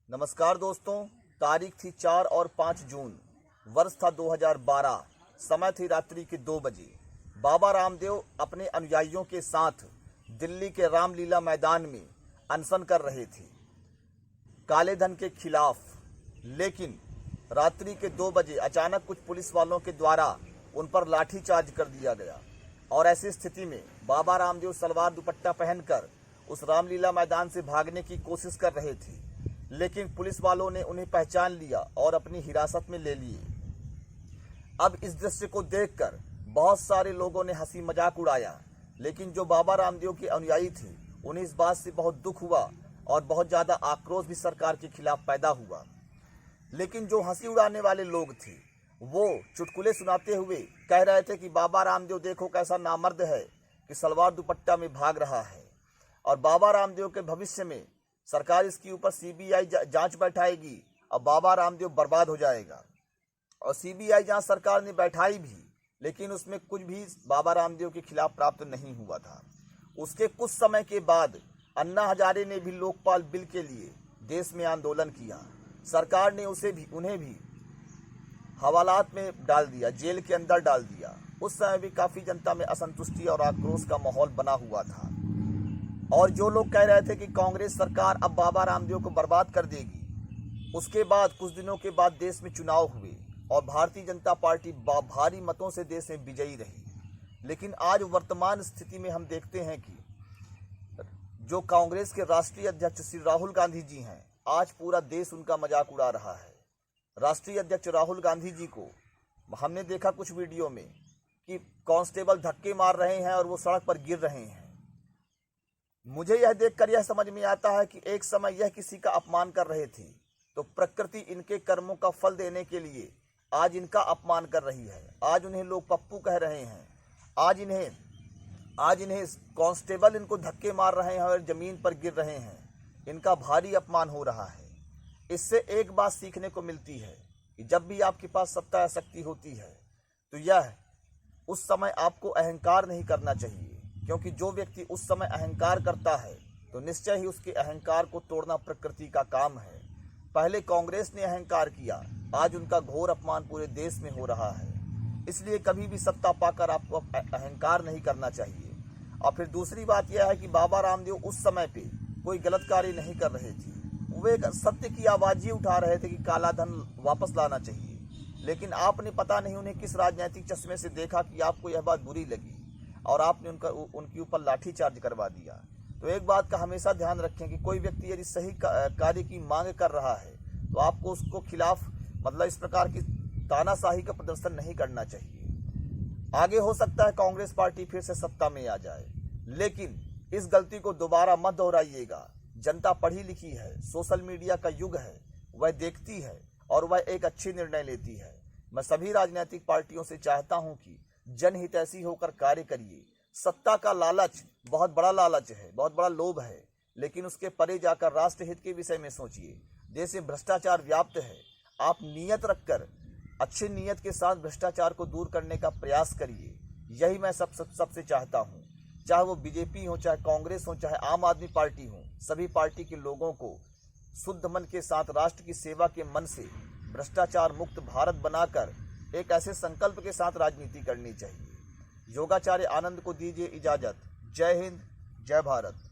नमस्कार दोस्तों, तारीख थी 4 और 5 जून, वर्ष था 2012, समय थी रात्रि के 2 बजे। बाबा रामदेव अपने अनुयायियों के साथ दिल्ली के रामलीला मैदान में अनशन कर रहे थे काले धन के खिलाफ। लेकिन रात्रि के 2 बजे अचानक कुछ पुलिस वालों के द्वारा उन पर लाठीचार्ज कर दिया गया और ऐसी स्थिति में बाबा रामदेव सलवार दुपट्टा पहनकर उस रामलीला मैदान से भागने की कोशिश कर रहे थे, लेकिन पुलिस वालों ने उन्हें पहचान लिया और अपनी हिरासत में ले लिए। अब इस दृश्य को देखकर बहुत सारे लोगों ने हंसी मजाक उड़ाया, लेकिन जो बाबा रामदेव के अनुयायी थे उन्हें इस बात से बहुत दुख हुआ और बहुत ज़्यादा आक्रोश भी सरकार के खिलाफ पैदा हुआ। लेकिन जो हंसी उड़ाने वाले लोग थे वो चुटकुले सुनाते हुए कह रहे थे कि बाबा रामदेव देखो कैसा नामर्द है कि सलवार दुपट्टा में भाग रहा है, और बाबा रामदेव के भविष्य में सरकार इसके ऊपर सीबीआई जांच बैठाएगी और बाबा रामदेव बर्बाद हो जाएगा। और सीबीआई जांच सरकार ने बैठाई भी, लेकिन उसमें कुछ भी बाबा रामदेव के खिलाफ प्राप्त नहीं हुआ था। उसके कुछ समय के बाद अन्ना हजारे ने भी लोकपाल बिल के लिए देश में आंदोलन किया। सरकार ने उन्हें भी हवालात में डाल दिया, जेल के अंदर डाल दिया। उस समय भी काफ़ी जनता में असंतुष्टि और आक्रोश का माहौल बना हुआ था। और जो लोग कह रहे थे कि कांग्रेस सरकार अब बाबा रामदेव को बर्बाद कर देगी, उसके बाद कुछ दिनों के बाद देश में चुनाव हुए और भारतीय जनता पार्टी भारी मतों से देश में विजयी रही। लेकिन आज वर्तमान स्थिति में हम देखते हैं कि जो कांग्रेस के राष्ट्रीय अध्यक्ष श्री राहुल गांधी जी हैं, आज पूरा देश उनका मजाक उड़ा रहा है। राष्ट्रीय अध्यक्ष राहुल गांधी जी को हमने देखा कुछ वीडियो में कि कांस्टेबल धक्के मार रहे हैं और वो सड़क पर गिर रहे हैं। मुझे यह देखकर यह समझ में आता है कि एक समय यह किसी का अपमान कर रहे थे, तो प्रकृति इनके कर्मों का फल देने के लिए आज इनका अपमान कर रही है। आज उन्हें लोग पप्पू कह रहे हैं, आज इन्हें कांस्टेबल इनको धक्के मार रहे हैं और ज़मीन पर गिर रहे हैं। इनका भारी अपमान हो रहा है। इससे एक बात सीखने को मिलती है कि जब भी आपके पास सत्ता या शक्ति होती है तो यह उस समय आपको अहंकार नहीं करना चाहिए, क्योंकि जो व्यक्ति उस समय अहंकार करता है तो निश्चय ही उसके अहंकार को तोड़ना प्रकृति का काम है। पहले कांग्रेस ने अहंकार किया, आज उनका घोर अपमान पूरे देश में हो रहा है। इसलिए कभी भी सत्ता पाकर आपको अहंकार नहीं करना चाहिए। और फिर दूसरी बात यह है कि बाबा रामदेव उस समय पे कोई गलत कार्य नहीं कर रहे थे। वो एक सत्य की आवाज़ ही उठा रहे थे कि काला धन वापस लाना चाहिए। लेकिन आपने पता नहीं उन्हें किस राजनीतिक चश्मे से देखा कि आपको यह बात बुरी लगी और आपने उनके ऊपर लाठीचार्ज करवा दिया। तो एक बात का हमेशा ध्यान रखें कि कोई व्यक्ति यदि सही कार्य की मांग कर रहा है तो आपको उसको खिलाफ इस प्रकार की तानाशाही का प्रदर्शन नहीं करना चाहिए। आगे हो सकता है कांग्रेस पार्टी फिर से सत्ता में आ जाए, लेकिन इस गलती को दोबारा मत दोहराइएगा। जनता पढ़ी लिखी है, सोशल मीडिया का युग है, वह देखती है और वह एक अच्छी निर्णय लेती है। मैं सभी राजनीतिक पार्टियों से चाहता हूं कि जनहितैषी होकर कार्य करिए। सत्ता का लालच बहुत बड़ा लालच है, बहुत बड़ा लोभ है, लेकिन उसके परे जाकर राष्ट्रहित के विषय में सोचिए। देश में भ्रष्टाचार व्याप्त है। आप नियत रखकर अच्छी नियत के साथ भ्रष्टाचार को दूर करने का प्रयास करिए। यही मैं सबसे चाहता हूँ। चाहे वो बीजेपी हो, चाहे कांग्रेस हो, चाहे आम आदमी पार्टी हो, सभी पार्टी के लोगों को शुद्ध मन के साथ राष्ट्र की सेवा के मन से भ्रष्टाचार मुक्त भारत बनाकर एक ऐसे संकल्प के साथ राजनीति करनी चाहिए। योगाचार्य आनंद को दीजिए इजाजत। जय हिंद, जय भारत।